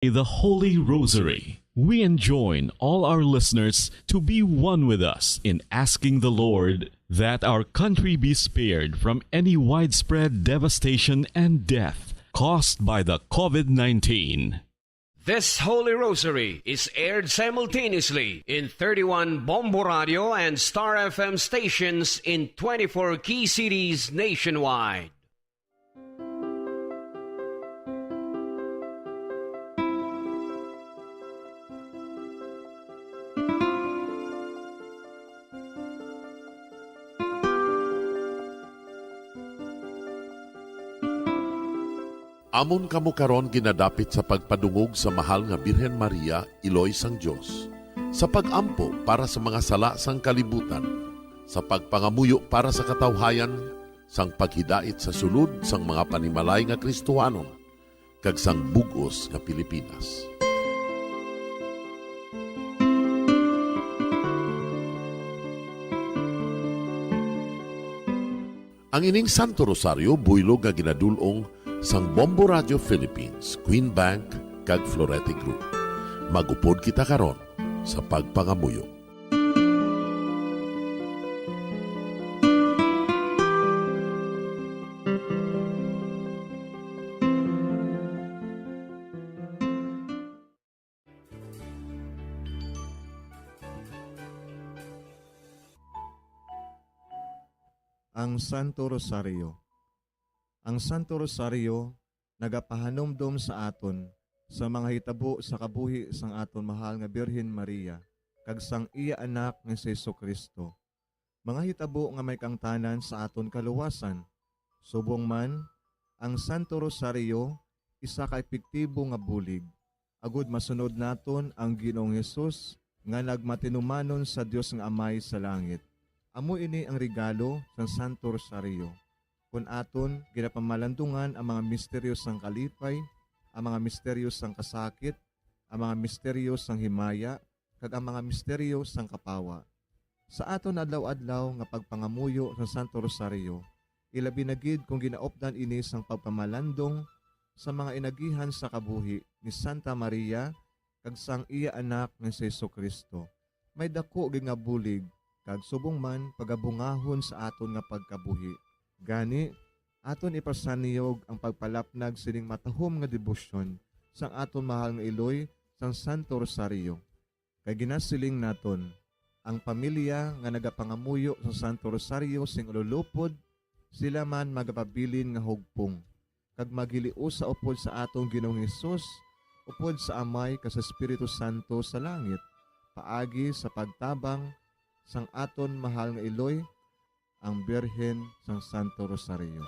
The Holy Rosary. We enjoin all our listeners to be one with us in asking the Lord that our country be spared from any widespread devastation and death caused by the COVID-19. This Holy Rosary is aired simultaneously in 31 Bombo Radio and Star FM stations in 24 key cities nationwide. Amon kamo karon ginadapit sa pagpadungog sa mahal nga Birhen Maria, Iloy sang Dios, sa pagampo para sa mga sala sang kalibutan, sa pagpangamuyo para sa katawhayan, sang paghidait sa sulod sang mga panimalay nga Kristohanon, kag sang bugos nga Pilipinas. Ang ining Santo Rosario buylog nga ginadulong sang Bombo Radio Philippines, Queen Bank, kag Florete Group. Magupod kita karon sa pagpangamuyo. Ang Santo Rosario. Ang Santo Rosario nagapahanumdum sa aton sa mga hitabo sa kabuhi sang aton mahal nga Birhen Maria kag sang iya anak nga si Jesucristo. Mga hitabo nga may kangtanan sa aton kaluwasan. Subong man, ang Santo Rosario isa ka epektibo nga bulig. Agud masunod naton ang Ginoong Hesus nga nagmatinumanon sa Dios nga Amay sa langit. Amo ini ang regalo sang Santo Rosario. Kung aton ginapamalandungan ang mga misteryo sang kalipay, ang mga misteryo sang kasakit, ang mga misteryo sang himaya, kag ang mga misteryo sang kapawa. Sa aton adlaw-adlaw nga pagpangamuyo sa Santo Rosario, ilabi na gid kung ginaopdan ini sang pagpamalandong sa mga inagihan sa kabuhi ni Santa Maria kag sang iya anak nga si Jesucristo. May dako gid nga bulig kag subong man pagabungahon sa aton nga pagkabuhi. Gani, aton ipasaniyog ang pagpalapnag sining matahom nga debosyon sang aton mahal nga Iloy sang Santo Rosario. Kay ginasiling naton, ang pamilya nga nagapangamuyo sa Santo Rosario sing ululupod, sila man magapabilin nga hugpong. Kag magiliu sa upod sa atong Ginoong Hesus, upod sa Amay kas Espiritu Santo sa langit, paagi sa pagtabang sang aton mahal nga Iloy, ang Birhen sang Santo Rosario.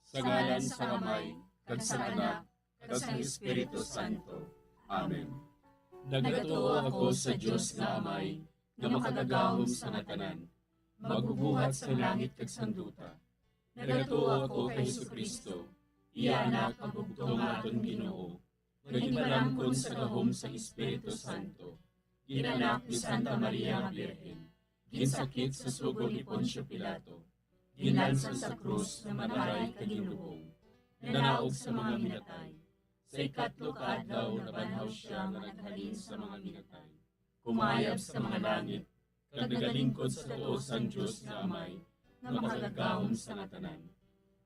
Sa ngalan sa Amay, kag sa Anak, kag sa Espiritu Santo. Amen. Nagatuo ako sa Dios nga Amay, nga makagagahom sa ngatanan, magbubuhat sa langit kag sanduta. Nagatuo ako kay Jesucristo, iya anak ang bugtong aton Ginoo, nga ginalangkon sa gahom sa Espiritu Santo. Ginanak ni Santa Maria nga Birhen, ginsakit sa sugod ni Poncio Pilato, ginlansang sa krus na manaray kaginlubong, nanaog sa mga minatay. Sa ikatlo ka adlaw nabanhaw siya nga naghalin sa mga minatay. Kumayab sa mga langit, kag nagalingkod sa tuos ang Diyos nga Amay, nga makagagahom sa ngatanan.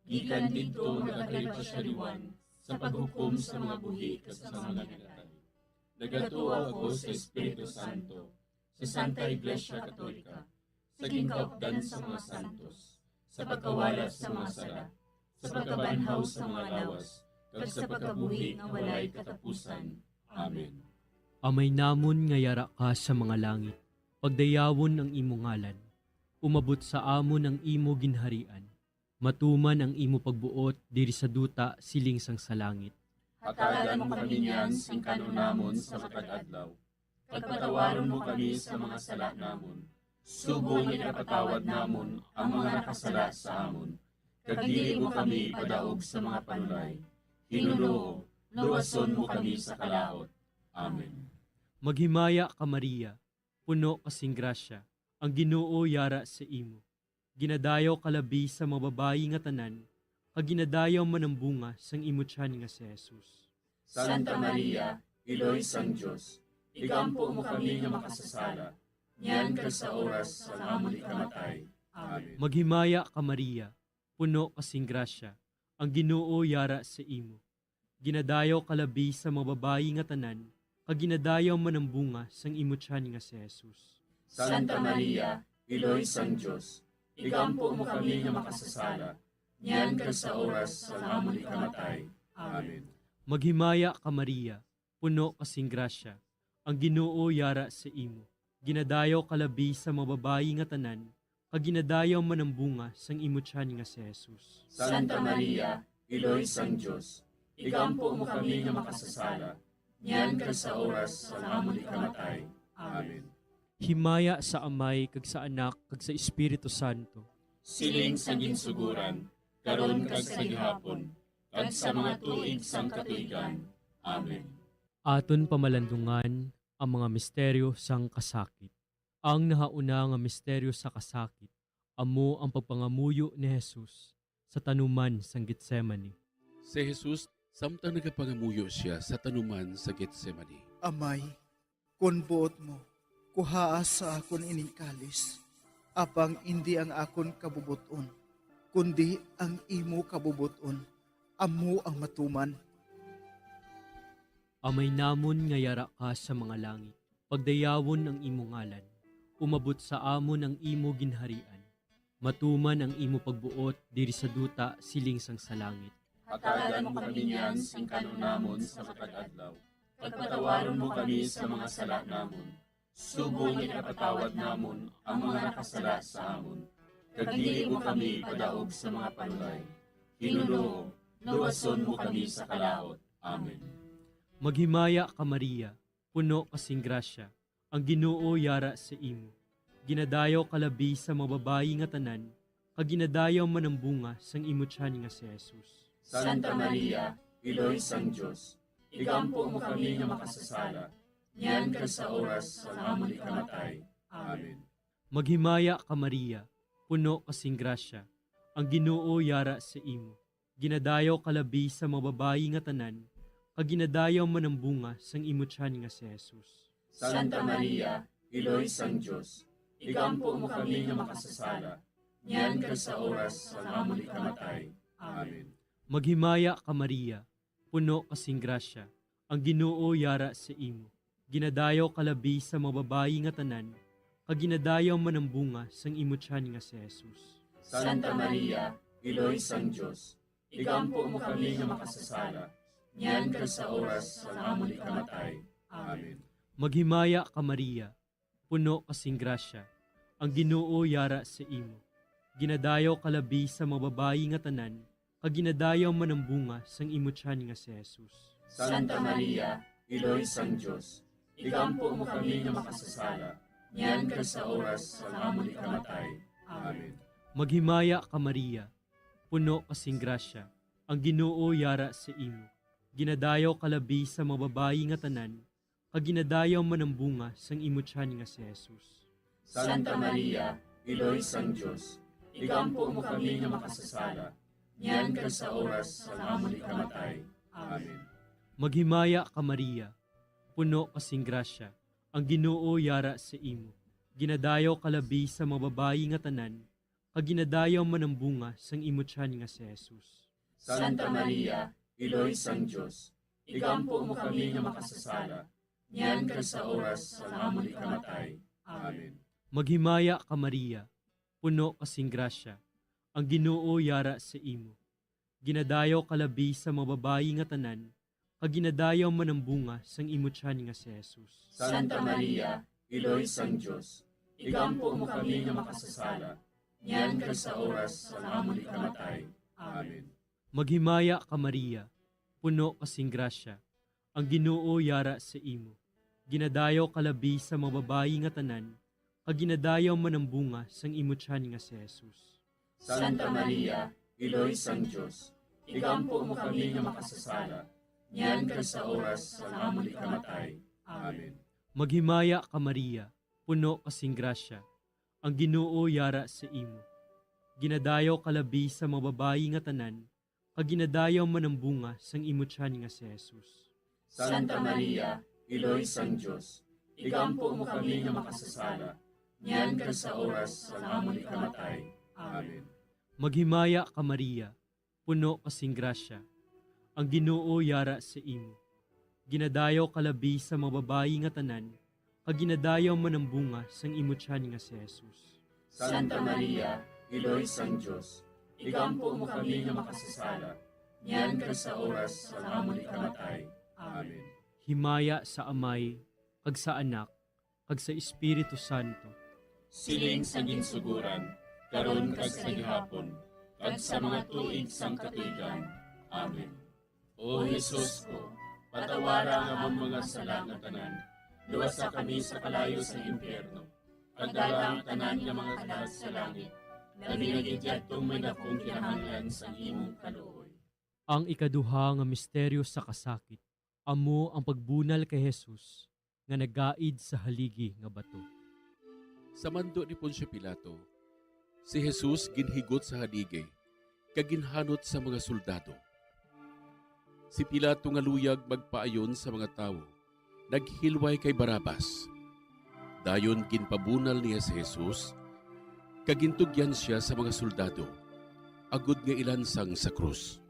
Gikan didto nagakalipasyaliwan sa paghukom sa mga buhi kas sa mga minatay. Nagatuo ako sa Espiritu Santo, sa Santa Iglesia Katolika, sa gingkaupdan sa mga santos, sa pagkawalat sa mga sala, sa pagkabanhaw sa mga lawas, kag sa pagkabuhi nga walay katapusan. Amen. Amay namon nga yara ka sa mga langit, pagdayawon ang imo ngalan, umabot sa amon ang imo ginharian, matuman ang imo pagbuot diri sa duta siling sang sa langit. Hatagan mo kami niyan sing kanunamon sa matag-adlaw. Pagpatawaron mo kami sa mga sala namon. Subong ipatawad namon ang mga nakasala sa amon. Kag dili mo kami padaog sa mga panulay. Hinunoo, luwason mo kami sa kalaot. Amen. Maghimaya ka Maria, puno kasing grasya, ang Ginoo yara sa imo. Ginadayaw kalabi sa mga babayi nga tanan, kaginadayaw man ang bunga sang imutyan nga si Jesus. Santa Maria, Iloy sang Diyos, igampo mo kami nga makasasala, niyan ka sa oras sa amon ikamatay. Amen. Maghimaya ka Maria, puno kasing grasya, ang Ginoo yara sa imo. Ginadayaw kalabi sa mga babayi nga tanan, kaginadayaw man ang bunga sang imutyan nga si Jesus. Santa Maria, Iloy sang Diyos, igampo mo kami nga makasasala, niyan ka sa oras sa amon ikamatay. Amen. Maghimaya ka Maria, puno kasing grasya, ang Ginoo yara sa imo. Ginadayaw kalabi sa mga babayi nga tanan, kaginadayaw man ang bunga sang imutyan nga si Jesus. Santa Maria, Iloy sang Diyos, igampo mo kami nga makasasala, niyan ka sa oras sa amon ikamatay. Amen. Himaya sa Amay, kag sa Anak, kag sa Espiritu Santo. Siling sa ginsuguran, karon kag sa gihapon, kag sa mga tuig sang katuigan. Amen. Aton pamalandungan ang mga misteryo sang kasakit. Ang nahauna nga misteryo sa kasakit, amo ang pagpangamuyo ni Jesus sa tanuman sang Getsemani. Si Jesus, samtang nagapangamuyo siya sa tanuman sa Getsemani. Amay, kung buot mo, kuhaas sa akon ining kalis, apang hindi ang akon kabubuton, kundi ang imo kabubuton, amo ang matuman. Amay namon nga yara ka sa mga langit, pagdayawon ang imo ngalan, umabot sa amon ang imo ginharian, matuman ang imo pagbuot diri sa duta siling sang sa langit. Hatagan mo kami niyan sing kanunamon sa matag adlaw. Pagpatawaron mo kami sa mga sala namon. Subong ipatawad namon ang mga nakasala sa amon. Kag dili mo kami padaog sa mga panulay. Hinunoo, luwason mo kami sa kalaot. Amen. Maghimaya ka Maria, puno kasing grasya, ang Ginoo yara sa imo. Ginadayaw kalabi sa mga babayi nga tanan, kaginadayaw man ang bunga sang imutyan nga si Jesus. Santa Maria, Iloy sang Diyos, igampo mo kami nga makasasala, niyan ka sa oras sa amon ikamatay. Amen. Maghimaya ka Maria, puno kasing grasya, ang Ginoo yara sa imo. Ginadayaw kalabi sa mga babayi nga tanan, kaginadayaw man ang bunga sang imutyan nga si Jesus. Santa Maria, Iloy sang Diyos, igampo mo kami nga makasasala, niyan ka sa oras sa amon ikamatay. Amen. Maghimaya ka Maria, puno kasing grasya, ang Ginoo yara sa imo. Ginadayaw kalabi sa mga babayi nga tanan, kaginadayaw man ang bunga sang imutyan nga si Jesus. Santa Maria, Iloy sang Diyos, igampo mo kami nga makasasala, niyan ka sa oras sa amon ikamatay. Amen. Maghimaya ka Maria, puno kasing grasya, ang Ginoo yara sa imo. Ginadayaw kalabi sa mga babayi nga tanan, kaginadayaw man ang bunga sang imutyan nga si Jesus. Santa Maria, Iloy sang Diyos, igampo mo kami nga makasasala, niyan ka sa oras sa amon ikamatay. Amen. Maghimaya ka Maria, puno kasing grasya, ang Ginoo yara sa imo. Ginadayaw kalabi sa mga babayi nga tanan, kaginadayaw man ang bunga sang imutyan nga si Jesus. Santa Maria, Iloy sang Diyos, igampo mo kami nga makasasala, niyan ka sa oras sa amon ikamatay. Amen. Maghimaya ka Maria, puno kasing grasya, ang Ginoo yara sa imo. Ginadayaw kalabi sa mga babayi nga tanan, kaginadayaw man ang bunga sang imutyan nga si Jesus. Santa Maria, Iloy sang Diyos, igampo mo kami nga makasasala, niyan ka sa oras sa amon ikamatay. Amen. Maghimaya ka Maria, puno kasing grasya, ang Ginoo yara sa imo. Ginadayaw kalabi sa mga babayi nga tanan, kaginadayaw man ang bunga sang imutyan nga si Jesus. Santa Maria, Iloy sang Diyos, igampo mo kami nga makasasala, niyan ka sa oras sa amon ikamatay. Amen. Maghimaya ka Maria, puno kasing grasya, ang Ginoo yara sa imo. Ginadayaw kalabi sa mga babayi nga tanan, kaginadayaw man ang bunga sang imutyan nga si Jesus. Santa Maria, Iloy sang Diyos, igampo mo kami nga makasasala, niyan ka sa oras sa amon ikamatay. Amen. Maghimaya ka Maria, puno kasing grasya, ang Ginoo yara sa imo. Ginadayaw kalabi sa mga babayi nga tanan, kaginadayaw man ang bunga sang imutyan nga si Jesus. Santa Maria, Iloy sang Diyos, igampo mo kami nga makasasala, niyan ka sa oras sa amon ikamatay. Amen. Maghimaya ka Maria, puno kasing grasya, ang Ginoo yara sa imo. Ginadayaw kalabi sa mga babayi nga tanan, kaginadayaw man ang bunga sang imutyan nga si Jesus. Santa Maria, Iloy sang Diyos, igampo mo kami nga makasasala, niyan ka sa oras sa amon ikamatay. Amen. Himaya sa Amay, kag sa Anak, kag sa Espiritu Santo. Siling sa ginsuguran, karon kag sa gihapon, kag sa mga tuig sang katuigan. Amen. O Jesus ko, patawara nga among mga sala nga tanan, luwasa kami sa kalayo sa impyerno, kag dala ang tanan nga mga kalag sa langit, labi na gidyadtong may dakong kinahanglan sa imong kaluoy. Ang ikaduha nga misteryo sa kasakit, amo ang pagbunal kay Jesus nga nagaid sa haligi nga bato. Sa mando ni Poncio Pilato, si Jesus ginhigot sa haligi, kaginhanot sa mga soldado. Si Pilato nga luyag magpaayon sa mga tao, naghilway kay Barabas. Dayon ginpabunal niya si Jesus, kagintugyan siya sa mga soldado, agud nga ilansang sa krus.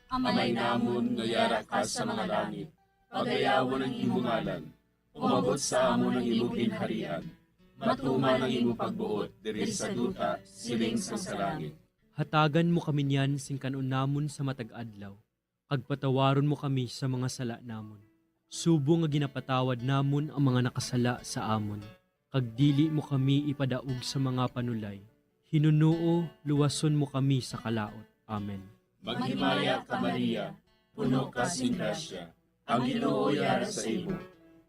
Amay namon nga yara ka sa mga langit, pagayawan ang imong ngalan, umabot sa amon ang imong ginharian, matuman ang imong pagbuot diri sa duta, siling sa langit. Hatagan mo kami niyan sing kanon namon sa matag adlaw, kag patawaron mo kami sa mga sala namon. Subo nga ginapatawad namon ang mga nakasala sa amon, kag dili mo kami ipadaog sa mga panulay. Hinunuo, luwason mo kami sa kalaot. Amen. Maghimaya ka Maria, puno ka sing grasya, ang Ginoo yara sa imo.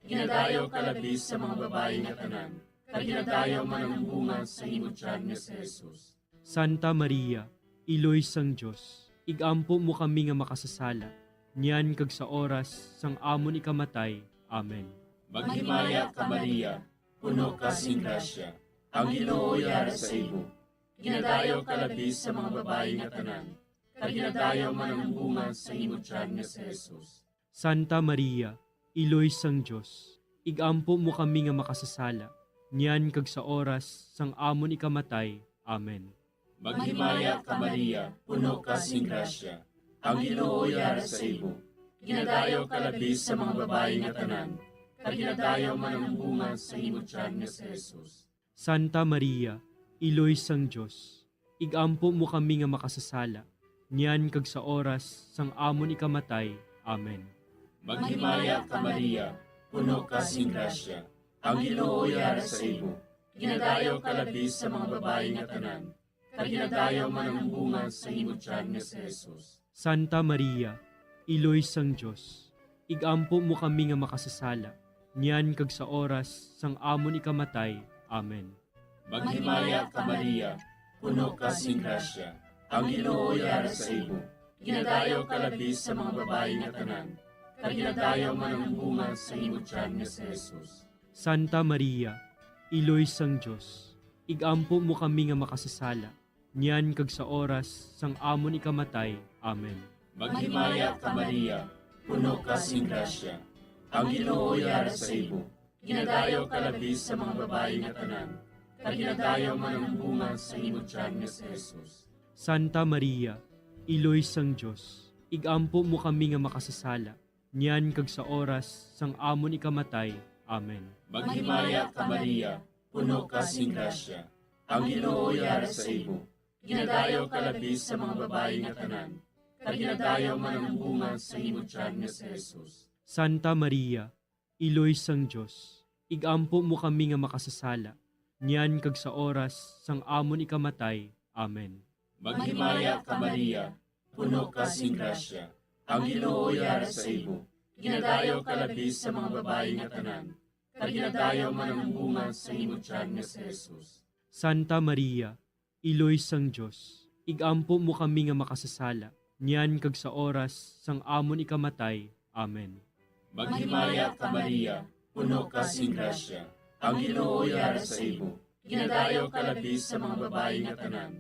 Ginadayaw ka labis sa mga babae nga tanan, kag ginadayaw man ang bunga sa imong tiyan nga si Jesus. Santa Maria, Iloy sang Diyos, igampo mo kami nga makasasala, niyan kag sa oras sang amon ikamatay. Amen. Maghimaya ka Maria, puno ka sing grasya, ang Ginoo yara sa imo. Ginadayaw ka labis sa mga babae nga tanan, kag ginadayaw man ang bunga sa imong tiyan nga si Jesus. Santa Maria, Iloy sang Diyos, igampo mo kami nga makasasala, niyan kag sa oras sang amon ikamatay. Amen. Maghimaya ka Maria, puno ka sing grasya, ang Ginoo yara sa imo. Ginadayaw ka labis sa mga babae nga tanan, kag ginadayaw man ang bunga sa imong tiyan nga si Jesus. Santa Maria, Iloy sang Diyos, igampo mo kami nga makasasala, niyan kag sa oras sang amon ikamatay. Amen. Maghimaya ka Maria, puno ka sing grasya, ang Ginoo yara sa imo. Ginadayaw ka labis sa mga babae nga tanan, kag ginadayaw man ang bunga sa imong tiyan nga si Jesus. Santa Maria, Iloy sang Diyos, igampo mo kami nga makasasala, niyan kag sa oras sang amon ikamatay. Amen. Maghimaya ka Maria, puno ka sing grasya, ang Ginoo yara sa imo. Ginadayaw ka labis sa mga babae nga tanan, kag ginadayaw man ang bunga sa imong tiyan nga si Jesus. Santa Maria, Iloy sang Diyos, igampo mo kami nga makasasala, niyan kag sa oras sang amon ikamatay. Amen. Maghimaya ka Maria, puno ka sing grasya, ang Ginoo yara sa imo. Ginadayaw ka labis sa mga babae nga tanan, kag ginadayaw man ang bunga sa imong tiyan nga si Jesus. Santa Maria, Iloy sang Diyos, igampo mo kami nga makasasala, niyan kag sa oras sang amon ikamatay. Amen. Maghimaya ka Maria, puno ka sing grasya, ang Ginoo yara sa imo. Ginadayaw ka labis sa mga babae nga tanan, kag ginadayaw man ang bunga sa imong tiyan nga si Jesus. Santa Maria, Iloy sang Diyos, igampo mo kami nga makasasala, niyan kag sa oras sang amon ikamatay. Amen. Maghimaya ka Maria, puno ka sing grasya, ang Ginoo yara sa imo. Ginadayaw ka labis sa mga babae nga tanan, kag ginadayaw man ang bunga sa imong tiyan nga si Jesus. Santa Maria, Iloy sang Diyos, igampo mo kami nga makasasala, niyan kag sa oras sang amon ikamatay. Amen. Maghimaya ka Maria, puno ka sing grasya, ang Ginoo yara sa imo. Ginadayaw ka labis sa mga babae nga tanan,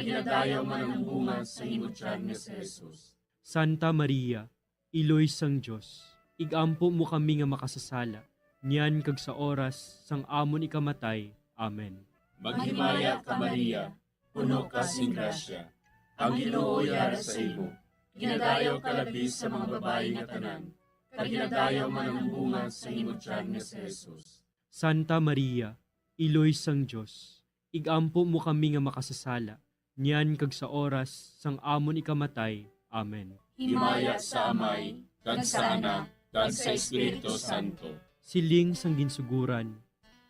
ginadayaw man ang bunga sa imong tiyan nga si Jesus. Santa Maria, Iloy sang Diyos, igampo mo kami nga makasasala, niyan kag sa oras sang amon ikamatay. Amen. Maghimaya ka Maria, puno ka sing grasya. Ang Ginoo yara sa imo. Ginadayaw ka labis sa mga babae nga tanan. Kag ginadayaw man ang bunga sa imong tiyan nga si Jesus. Santa Maria, Iloy sang Diyos, igampo mo kami nga makasasala, niyan kag sa oras sang amon ikamatay. Amen. Himaya sa Amay, kag sa Anak, kag sa Espiritu Santo. Siling sang ginsuguran,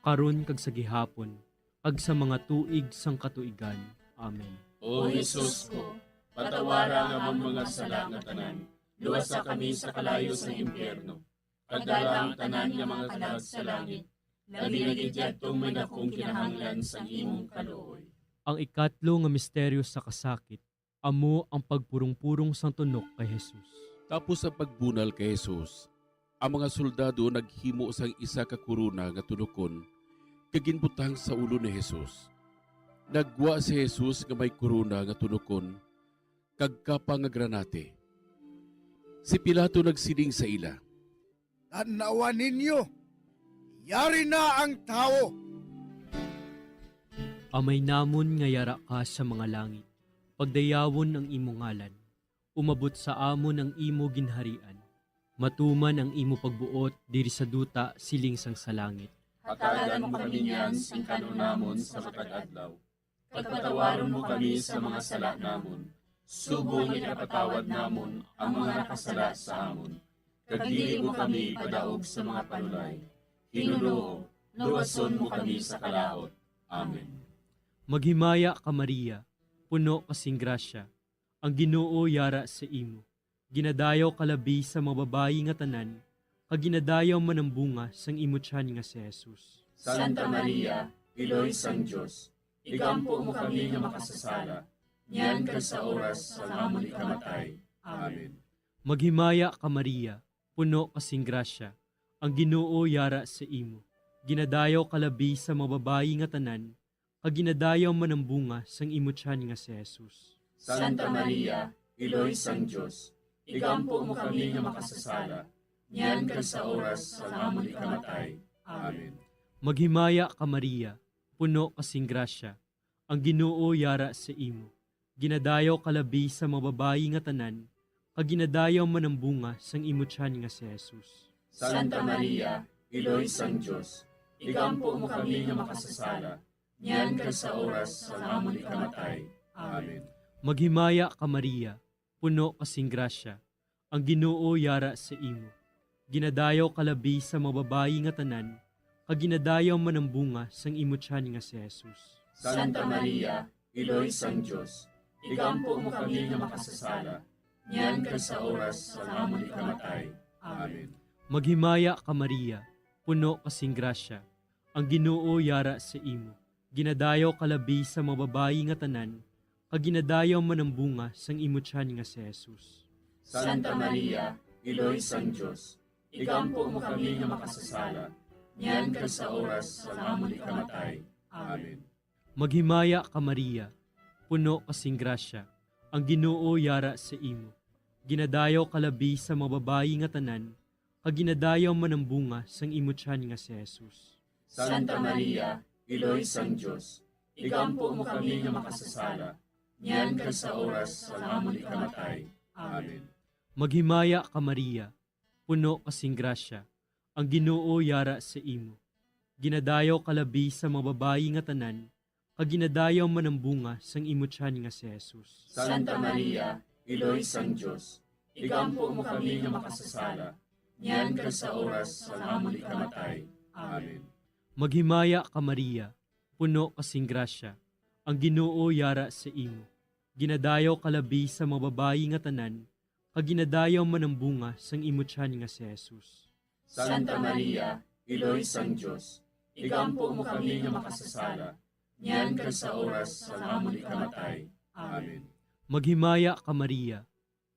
karon kag sa gihapon, kag sa mga tuig sang katuigan. Amen. O Jesus ko, patawara nga ang mga sala nga tanan. Luwasa kami sa kalayo sa impyerno. Pagdala ang tanan nga mga kalag sa langit. Labi na gidyadtong may dakong kinahanglan sa imong kaluoy. Ang ikatlo nga misteryo sa kasakit, amo ang pagpurong-purong sang tunok kay Jesus. Tapos sa pagbunal kay Jesus, ang mga soldado naghimo sang isa ka kuruna nga tunokon kaginbutang sa ulo ni Jesus. Nagwa si Jesus nga may kuruna nga tunokon kag kapa nga granate. Si Pilato nagsiling sa ila, Tanawan ninyo, yari na ang tao. Amay namon nga yara ka sa mga langit, pagdayawon ang imo ngalan, umabot sa amon ang imo ginharian, matuman ang imo pagbuot diri sa duta siling sang sa langit. Hatagan mo kami niyan sing kanunamon sa matag adlaw. Pagpatawaron mo kami sa mga sala namon. Subong ikapatawad namon ang mga nakasala sa amon. Kag dili mo kami padaog sa mga panulay. Hinunoo, luwason mo kami sa kalaot. Amen. Maghimaya ka Maria, puno kasing grasya, ang Ginoo yara sa imo. Ginadayaw kalabi sa mga babayi nga tanan, kag ginadayaw man ang bunga sang imo tiyan nga si Jesus. Santa Maria, Iloy sang Diyos, igampo mo kami nga makasasala, niyan kag sa oras sa amon ikamatay. Amen. Maghimaya ka Maria, puno kasing grasya, ang Ginoo yara sa imo. Ginadayaw kalabi sa mga babayi nga tanan, kag ginadayaw man ang bunga sang imo tiyan nga si Jesus. Santa Maria, Iloy sang Diyos, igampo mo kami nga makasasala, niyan kag sa oras sa amon ikamatay. Amen. Maghimaya ka Maria, puno kasing grasya, ang Ginoo yara sa imo. Ginadayaw kalabi sa mga babayi nga tanan, kag ginadayaw man ang bunga sang imo tiyan nga si Jesus. Santa Maria, Iloy sang Diyos, igampo mo kami nga makasasala, niyan kag sa oras sa amon ikamatay. Amen. Maghimaya ka Maria, puno kasing grasya, ang Ginoo yara sa imo. Ginadayaw kalabi sa mga babayi nga tanan, kag ginadayaw man ang bunga sang imo tiyan nga si Jesus. Santa Maria, Iloy sang Diyos, igampo mo kami nga makasasala, niyan kag sa oras sa amon ikamatay. Amen. Maghimaya ka Maria, puno kasing grasya, ang Ginoo yara sa imo. Ginadayaw kalabi sa mga babayi nga tanan, kag ginadayaw man ang bunga sang imo tiyan nga si Jesus. Santa Maria, Iloy sang Diyos, igampo mo kami nga makasasala, niyan kag sa oras sa amon ikamatay. Amen. Maghimaya ka Maria, puno kasing grasya, ang Ginoo yara sa imo. Ginadayaw kalabi sa mga babayi nga tanan, kag ginadayaw man ang bunga sang imo tiyan nga si Jesus. Santa Maria, Iloy sang Diyos, igampo mo kami nga makasasala, niyan kag sa oras sa amon ikamatay. Amen. Maghimaya ka Maria, puno kasing grasya, ang Ginoo yara sa imo. Ginadayaw kalabi sa mga babayi nga tanan, kag ginadayaw man ang bunga sang imo tiyan nga si Jesus. Santa Maria, Iloy sang Diyos, igampo mo kami nga makasasala, niyan kag sa oras sa amon ikamatay. Amen. Maghimaya ka Maria, puno kasing grasya, ang Ginoo yara sa imo. Ginadayaw kalabi sa mga babayi nga tanan, kag ginadayaw man ang bunga sang imo tiyan nga si Jesus. Santa Maria, Iloy sang Diyos, igampo mo kami nga makasasala, niyan kag sa oras sa amon ikamatay. Amen. Maghimaya ka Maria,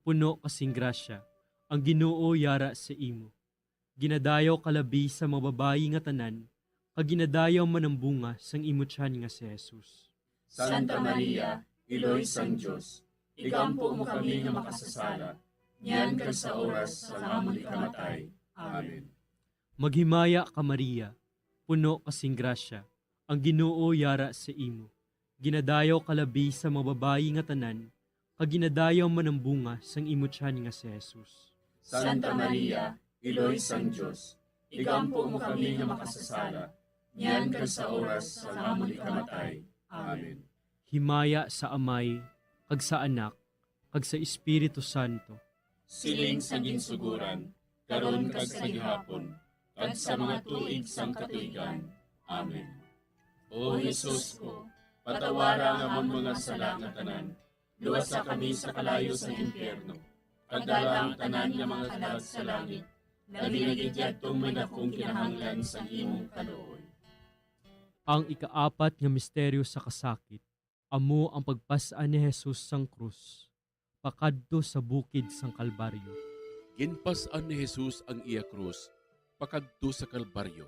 puno kasing grasya, ang Ginoo yara sa imo. Ginadayaw kalabi sa mga babayi nga tanan, kag ginadayaw man ang bunga sang imo tiyan nga si Jesus. Santa Maria, Iloy sang Diyos, igampo mo kami nga makasasala, niyan kag sa oras sa amon ikamatay. Amen. Maghimaya ka Maria, puno kasing grasya, ang Ginoo yara sa imo. Ginadayaw kalabi sa mga babayi nga tanan, kag ginadayaw man ang bunga sang imo tiyan nga si Jesus. Santa Maria, Iloy sang Diyos, igampo mo kami nga makasasala, niyan kag sa oras sa amon ikamatay. Amen. Himaya sa Amay, kag sa Anak, kag sa Espiritu Santo. Siling sa ginsuguran, karon kag sa gihapon, kag sa mga tuig sang katuigan. Amen. O Jesus ko, patawara nga amon mga sala nga tanan, luwasa kami sa kalayo sa impyerno, kag dala ang tanan nga mga kalag sa langit, labi na gidyadtong may akong kinahanglan sa imong kaluoy. Ang ikaapat nga misteryo sa kasakit, amo ang pagpasaan ni Jesus sang krus, pakadto sa bukid sang Kalbaryo. Ginpasan ni Jesus ang iya krus, pakadto sa Kalbaryo.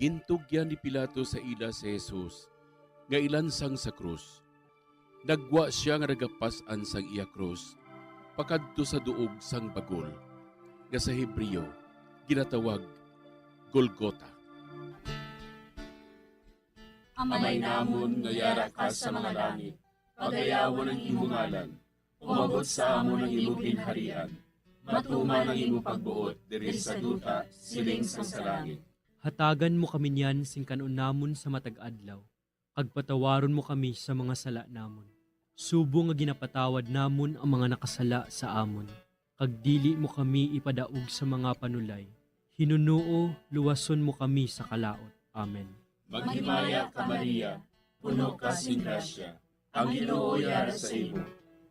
Gintugyan ni Pilato sa ila si Jesus, nga ilansang sa krus. Nagwa siya nga nagapasan sang iya krus, pakadto sa duog sang bagol, nga sa Hebreo, ginatawag Golgota. Amay namon nga yara ka sa mga langit, pagayawon ang imong ngalan, umabot sa amon ang imong ginharian, matuman ang imong pagbuot diri sa duta siling sa langit. Hatagan mo kami niyan sing kanon namon sa matag adlaw, kag patawaron mo kami sa mga sala namon. Subo nga ginapatawad namon ang mga nakasala sa amon, kag dili mo kami ipadaog sa mga panulay. Hinunuo, luwason mo kami sa kalaot. Amen. Maghimaya ka Maria, puno ka sing grasya, ang Ginoo yara sa imo.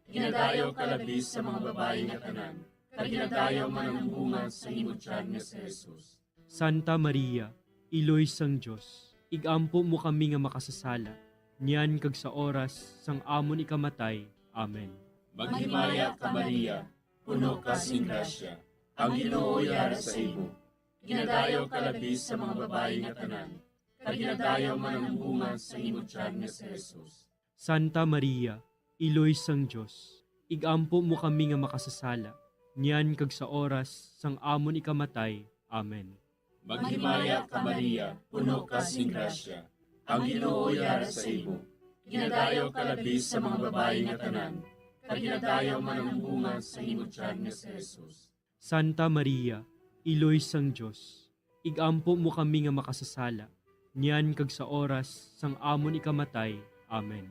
Ginadayaw ka labis sa mga babayi nga tanan, kag ginadayaw man ang bunga sa imo tiyan nga si Jesus. Santa Maria, Iloy sang Diyos, igampo mo kami nga makasasala, niyan kag sa oras sang amon ikamatay. Amen. Maghimaya ka Maria, puno ka sing grasya, ang Ginoo yara sa imo. Ginadayaw ka labis sa mga babayi nga tanan, kag ginadayaw man ang bunga sa imo tiyan nga si Jesus. Santa Maria, Iloy sang Diyos, igampo mo kami nga makasasala, niyan kag sa oras sang amon ikamatay. Amen. Maghimaya ka Maria, puno ka sing grasya, ang Ginoo yara sa imo. Ginadayaw ka labis sa mga babayi nga tanan, kag ginadayaw man ang bunga sa imo tiyan nga si Jesus. Santa Maria, Iloy sang Diyos, igampo mo kami nga makasasala, niyan kag sa oras sang amon ikamatay. Amen.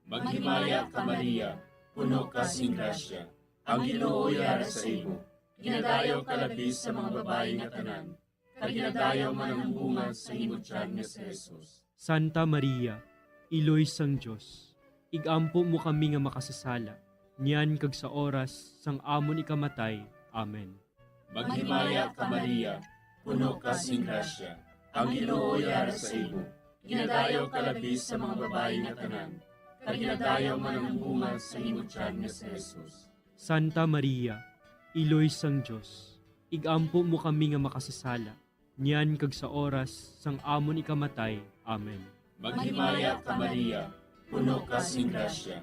Maghimaya ka Maria, puno ka sing grasya, ang Ginoo yara sa imo. Ginadayaw ka labis sa mga babayi nga tanan, kag ginadayaw man ang bunga sa imo tiyan nga si Jesus. Santa Maria, Iloy sang Diyos, igampo mo kami nga makasasala, niyan kag sa oras sang amon ikamatay. Amen. Maghimaya ka Maria, puno ka sing grasya, ang Ginoo yara sa imo. Ginadayaw ka labis sa mga babayi nga tanan, kag ginadayaw man ang bunga sa imo tiyan nga si Jesus. Santa Maria, Iloy sang Diyos, igampo mo kami nga makasasala, niyan kag sa oras sang amon ikamatay. Amen. Maghimaya ka Maria, puno ka sing grasya,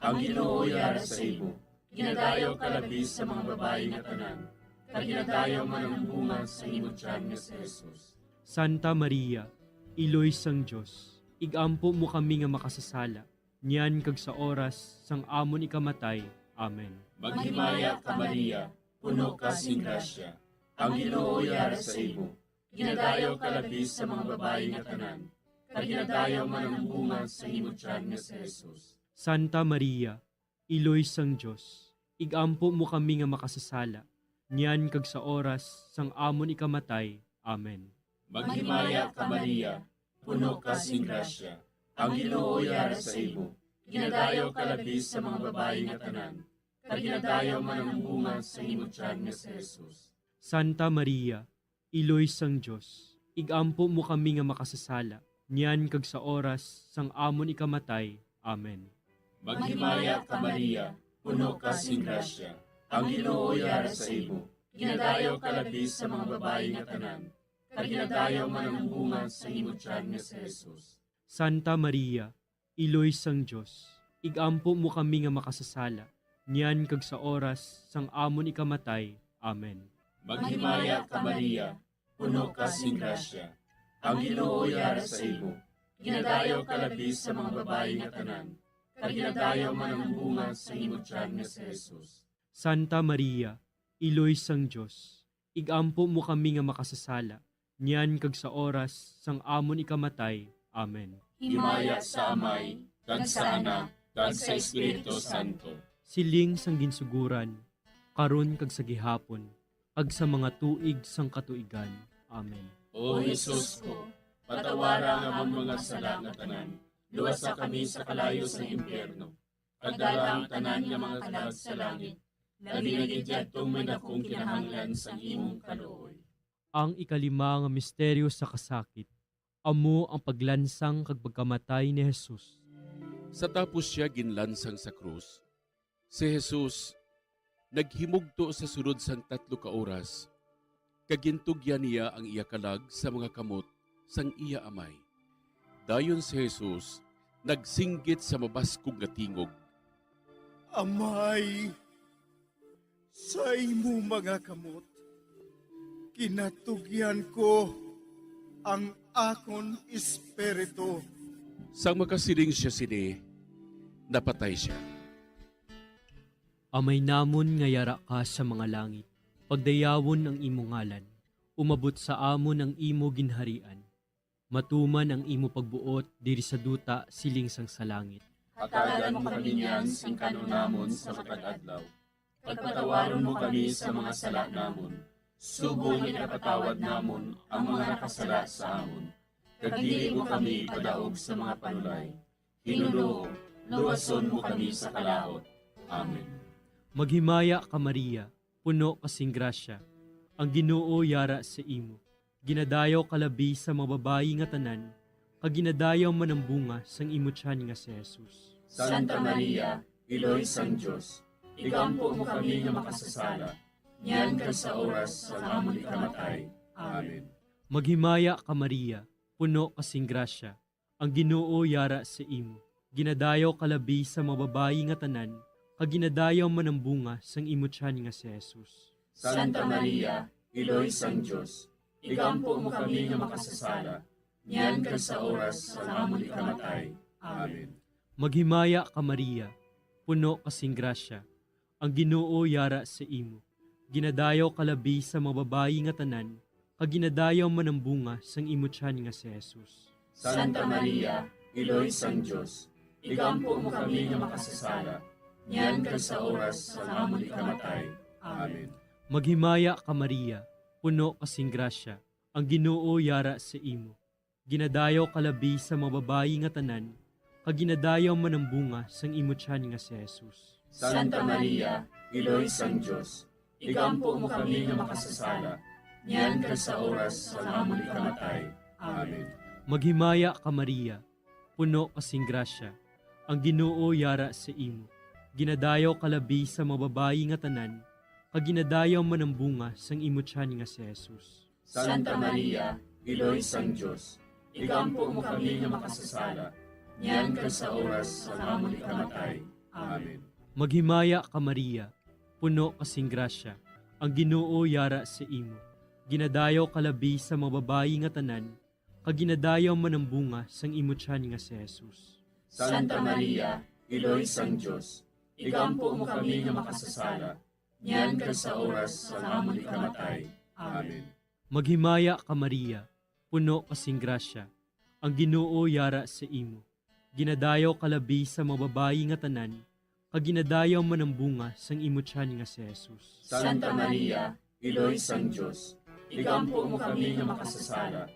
ang Ginoo yara sa imo. Ginadayaw ka labis sa mga babayi nga tanan, kag ginadayaw man ang bunga sa imo tiyan nga si Jesus. Santa Maria, Iloy sang Diyos, igampo mo kami nga makasasala, niyan kag sa oras sang amon ikamatay. Amen. Maghimaya ka Maria, puno ka sing grasya, ang Ginoo yara sa imo. Ginadayaw ka labis sa mga babayi nga tanan, kag ginadayaw man ang bunga sa imo tiyan nga si Jesus. Santa Maria, Iloy sang Diyos, igampo mo kami nga makasasala, niyan kag sa oras sang amon ikamatay. Amen. Maghimaya ka Maria, puno ka sing grasya, ang Ginoo yara sa imo. Ginadayaw ka labis sa mga babayi nga tanan, kag ginadayaw man ang bunga sa imo tiyan nga si Jesus. Santa Maria, Iloy sang Diyos, igampo mo kami nga makasasala, niyan kag sa oras sang amon ikamatay. Amen. Maghimaya ka Maria, puno ka sing grasya, ang Ginoo yara sa imo. Ginadayaw ka labis sa mga babayi nga tanan, kag ginadayaw man ang bunga sa imo tiyan nga si Jesus. Santa Maria, Iloy sang Diyos, igampo mo kami nga makasasala, niyan kag sa oras sang amon ikamatay. Amen. Maghimaya ka Maria, puno ka sing grasya. Ang Ginoo yara sa imo. Ginadayaw ka labi sa mga babae nga tanan. Kag ginadayaw man ang bunga sa imong tiyan nga si Jesus. Santa Maria, Iloy sang Dios, igampo mo kami nga makasasala, niyan kag sa oras sang amon ikamatay. Amen. Himaya sa Amay, kag sa Anak, kag sa Espiritu Santo. Siling sang ginsuguran, karon kag sa gihapon, kag sa mga tuig sang katuigan. Amen. O Jesus ko, patawara nga among mga sala nga tanan. Luwasa kami sa kalayo sa impyerno. Pagdala ang tanan nga mga kalag sa langit. Labi na gidyadtong may dakong kinahanglan sa imong kaluoy. Ang ikalima nga misteryo sa kasakit, amo ang paglansang kag pagkamatay ni Jesus. Sa tapos siya ginlansang sa krus, si Jesus naghimugto sa sunod sang 3 ka oras, kagintugyan niya ang iya kalag sa mga kamot sang iya amay. Dayon si Jesus nagsinggit sa mabaskog nga tingog. Amay, sa imo mga kamot, kinatugyan ko ang akon espiritu. Sang makasiling siya sini, napatay siya. Amay namon nga yara ka sa mga langit, pagdayawon ang imo ngalan, umabot sa amon ang imo ginharian. Matuman ang imo pagbuot diri sa duta siling sang sa langit. Hatagan mo kami niyan sing kanunamon sa matag adlaw. Pagpatawaron mo kami sa mga sala namon. Subong ipatawad namon ang mga nakasala sa amon. Kag dili mo kami padaog sa mga panulay. Hinunoo, luwason mo kami sa kalaot. Amen. Maghimaya ka Maria, puno kasing grasya, ang Ginoo yara sa imo. Ginadayaw kalabi sa mga babayi nga tanan, kag ginadayaw man ang bunga sang imo tiyan nga si Jesus. Santa Maria, Iloy sang Dios, igampo mo kami nga makasasala, niyan kag sa oras sa amon ikamatay. Amen. Maghimaya ka Maria, puno kasing grasya, ang Ginoo yara sa imo. Ginadayaw kalabi sa mga babayi nga tanan, kag ginadayaw man ang bunga sang imo tiyan nga si Jesus. Santa Maria, Iloy sang Dios, igampo mo kami nga makasasala, niyan kag sa oras sa amon ikamatay. Amen. Maghimaya ka Maria, puno kasing grasya, ang Ginoo yara sa imo. Ginadayaw kalabi sa mga babayi nga tanan, kag ginadayaw man ang bunga sang imo tiyan nga si Jesus. Santa Maria, Iloy sang Dios, igampo mo kami nga makasasala, niyan kag sa oras sa amon ikamatay. Amen. Maghimaya ka Maria, puno kasing grasya, ang Ginoo yara sa imo. Ginadayaw kalabi sa mga babayi nga tanan, kag ginadayaw man ang bunga sang imo tiyan nga si Jesus. Santa Maria, Iloy sang Dios, igampo mo kami nga makasasala, niyan kag sa oras sa amon ikamatay. Amen. Maghimaya ka Maria, puno kasing grasya, ang Ginoo yara sa imo. Ginadayaw kalabi sa mga babayi nga tanan, kag ginadayaw man ang bunga sang imo tiyan nga si Jesus. Santa Maria, Iloy sang Dios, igampo mo kami nga makasasala, niyan kag sa oras sa amon ikamatay. Amen. Maghimaya ka Maria, puno kasing grasya, ang Ginoo yara sa imo. Ginadayaw kalabi sa mga babayi nga tanan, kag ginadayaw man ang bunga sang imo tiyan nga si Jesus. Santa Maria, Iloy sang Dios, igampo mo kami nga makasasala, niyan kag sa oras sa amon ikamatay. Amen. Maghimaya ka Maria, puno kasing grasya, ang Ginoo yara sa imo. Ginadayaw kalabi sa mga babayi nga tanan, kag ginadayaw man ang bunga sang imo tiyan nga si Jesus. Santa Maria, Iloy sang Dios, igampo mo kami nga makasasala,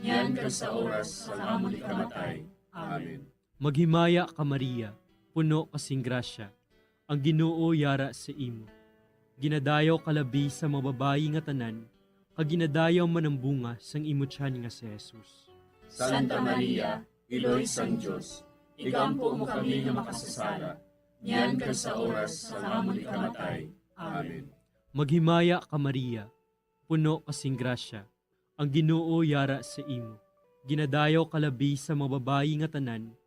niyan kag sa oras sa amon ikamatay. Amen. Maghimaya ka Maria, puno kasing grasya, ang Ginoo yara sa imo. Ginadayaw kalabi sa mga babayi nga tanan, kag ginadayaw man ang bunga sang imo tiyan nga si Jesus. Santa Maria, Iloy sang Dios, igampo mo kami nga makasasala, niyan kag sa oras sa amon ikamatay. Amen. Maghimaya ka Maria, puno kasing grasya, ang Ginoo yara sa imo. Ginadayaw kalabi sa mga babayi nga tanan,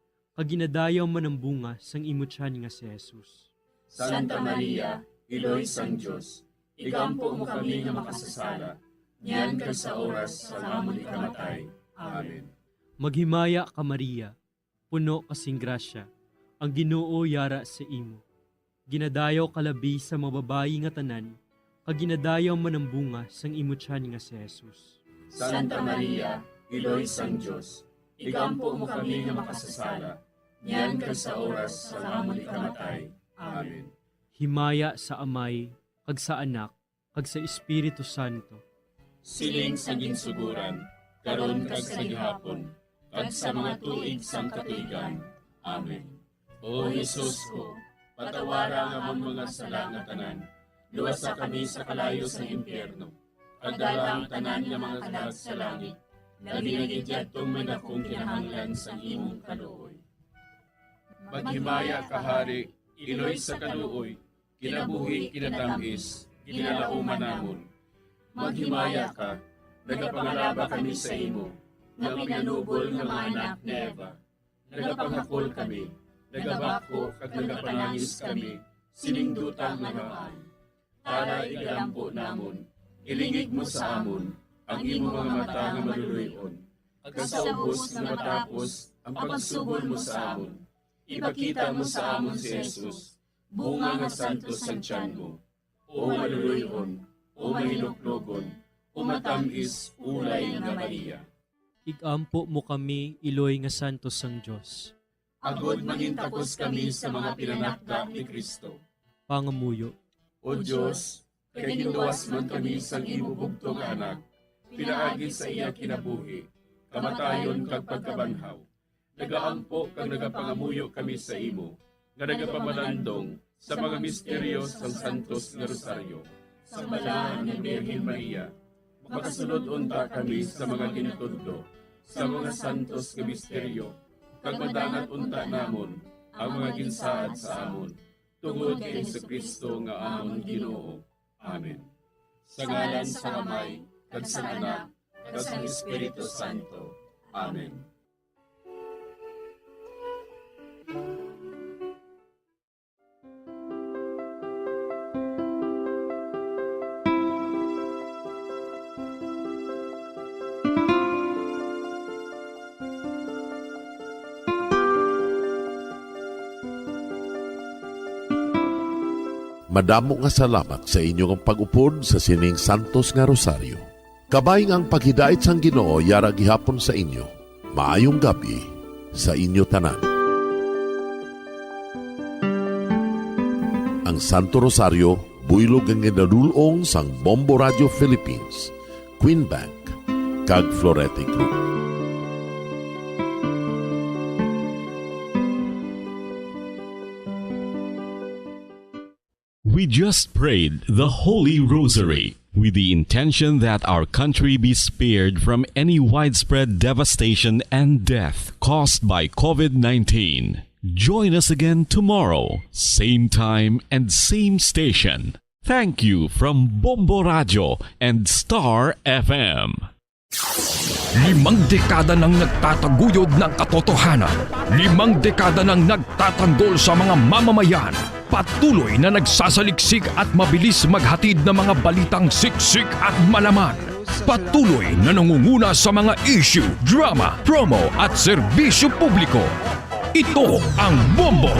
kaginadayaw man ang bunga sang imo tiyan nga si Jesus. Santa Maria, Iloy sang Diyos, igampo mo kami nga makasasala, niyan kag sa oras sa amon ikamatay. Amen. Maghimaya ka Maria, puno kasing grasya, ang Ginoo yara sa imo. Ginadayaw kalabi sa mga babayi nga tanan, kaginadayaw man ang bunga sang imo tiyan nga si Jesus. Santa Maria, Iloy sang Diyos, igampo mo kami nga makasasala, niyan kag sa oras sa amon ikamatay. Amen. Himaya sa Amay, kag sa Anak, kag sa Espiritu Santo. Siling sa ginsuguran, karon kag sa gihapon, kag sa mga tuig sang katuigan. Amen. O Jesus ko, patawara nga among mga sala nga tanan, luwasa kami sa kalayo sa impyerno, kag dala ang tanan nga mga kalag sa langit, labi na gidyadtong manakong kinahanglan sa imong kaluoy. Maghimaya ka, Hari, Iloy sa kaluoy, kinabuhi kinatamis, kinalauman namon. Maghimaya ka, nagapangalaba kami sa imo, nga pinanubol nga mga anak ni Eva. Nagapangakol kami, nagabako kag nagapanangis kami, siningdutang naman. Para igalampo namon, ilingig mo sa amon, ang imo mga mata nga maluluyon. Kag sa ubos nga matapos, ang pagsugod mo sa amon. Ipakita mo sa amon si Jesus, bunga nga santos ang tiyan mo. O maluluyon, o mahiloklogon, o matamis, ulay nga Maria. Igampo mo kami, Iloy nga Santos sang Diyos. Agod mangintapos kami sa mga pinanakda ni Kristo. Pangamuyo, O Diyos, kay ginluwas man kami sang imo bugtong nga anak, pinaagi sa iya kinabuhi, kamatayon kag pagkabanhaw. Nagaampo kag nagapangamuyo kami sa imo, nga nagapamalandong sa mga misteryo sang Santos nga Rosaryo. Sa balaan ni Birhen Maria, makasunod unta kami sa mga ginutudlo, sa mga santos nga misteryo, kag madangat unta namon ang mga ginsaad sa amon, tungod kay Jesucristo nga amon Ginoo. Amen. Sa ngalan sa Amay, kag sa Anak, kag sa Espiritu Santo. Amen. Madamo nga salamat sa inyong pag-upod sa sining Santos nga Rosaryo. Kabayng ang paghidait sang Ginoo yara gihapon sa inyo. Maayong gabi sa inyo tanan. Ang Santo Rosario buylog ang ginadulong sang Bombo Radio Philippines, Queen Bank, kag Florete Group. We just prayed the Holy Rosary with the intention that our country be spared from any widespread devastation and death caused by COVID-19. Join us again tomorrow, same time and same station. Thank you from Bombo Radio and Star FM. 5 dekada nang nagtataguyod ng katotohanan. 5 dekada nang nagtatanggol sa mga mamamayan. Patuloy na nagsasaliksik at mabilis maghatid ng mga balitang siksik at malaman. Patuloy na nangunguna sa mga issue, drama, promo at serbisyo publiko. Ito ang Bombo